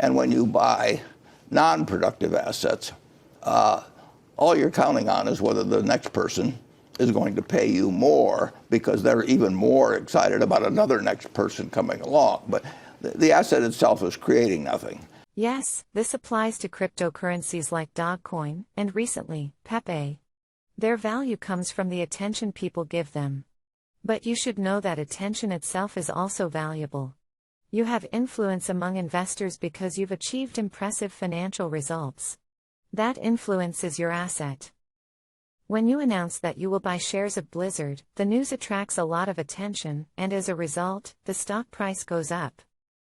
And when you buy non-productive assets, all you're counting on is whether the next person is going to pay you more because they're even more excited about another next person coming along. But the asset itself is creating nothing. Yes, this applies to cryptocurrencies like Dogcoin, and recently, PEPE. Their value comes from the attention people give them. But you should know that attention itself is also valuable. You have influence among investors because you've achieved impressive financial results. That influence is your asset. When you announce that you will buy shares of Blizzard, the news attracts a lot of attention, and as a result, the stock price goes up.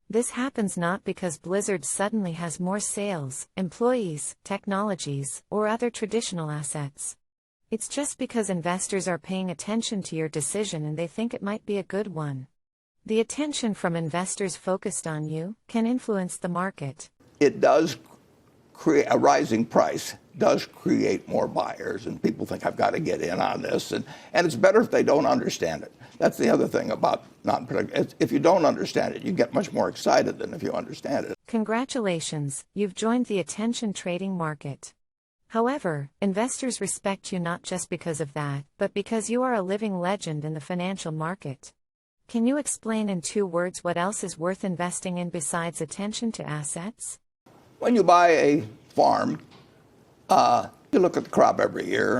This happens not because Blizzard suddenly has more sales, employees, technologies, or other traditional assets. It's just because investors are paying attention to your decision and they think it might be a good one. The attention from investors focused on you can influence the market. It does create a rising price, does create more buyers, and people think I've got to get in on this, and it's better if they don't understand it. That's the other thing about non-productive. If you don't understand it, you get much more excited than if you understand it. Congratulations, you've joined the attention trading market. However, investors respect you not just because of that, but because you are a living legend in the financial market. Can you explain in 2 words what else is worth investing in besides attention to assets? When you buy a farm, you look at the crop every year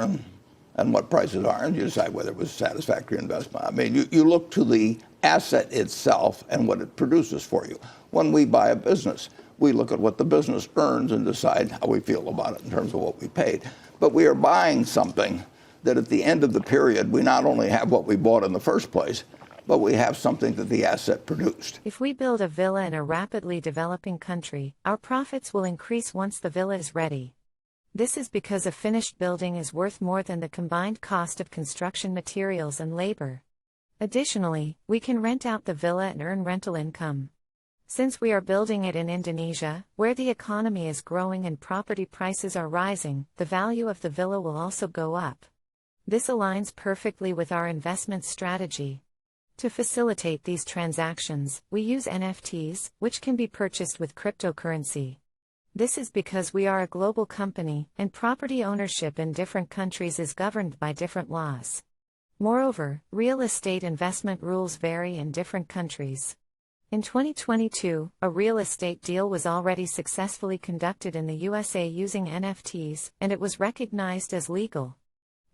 and what prices are, and you decide whether it was a satisfactory investment. I mean, you look to the asset itself and what it produces for you. When we buy a business, we look at what the business earns and decide how we feel about it in terms of what we paid. But we are buying something that at the end of the period, we not only have what we bought in the first place, but we have something that the asset produced. If we build a villa in a rapidly developing country, our profits will increase once the villa is ready. This is because a finished building is worth more than the combined cost of construction materials and labor. Additionally, we can rent out the villa and earn rental income. Since we are building it in Indonesia, where the economy is growing and property prices are rising, the value of the villa will also go up. This aligns perfectly with our investment strategy. To facilitate these transactions, we use NFTs, which can be purchased with cryptocurrency. This is because we are a global company, and property ownership in different countries is governed by different laws. Moreover, real estate investment rules vary in different countries. In 2022, a real estate deal was already successfully conducted in the USA using NFTs, and it was recognized as legal.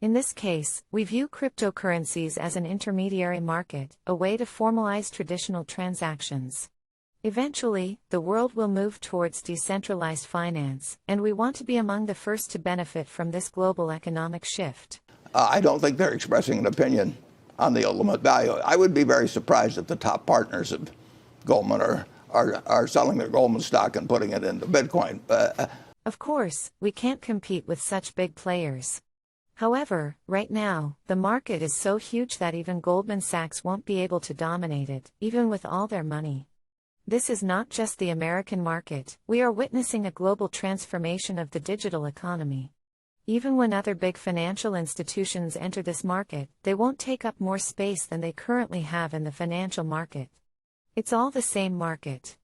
In this case, we view cryptocurrencies as an intermediary market, a way to formalize traditional transactions. Eventually, the world will move towards decentralized finance, and we want to be among the first to benefit from this global economic shift. I don't think they're expressing an opinion on the ultimate value. I would be very surprised if the top partners of Goldman are selling their Goldman stock and putting it into Bitcoin. Of course, we can't compete with such big players. However, right now, the market is so huge that even Goldman Sachs won't be able to dominate it, even with all their money. This is not just the American market, we are witnessing a global transformation of the digital economy. Even when other big financial institutions enter this market, they won't take up more space than they currently have in the financial market. It's all the same market.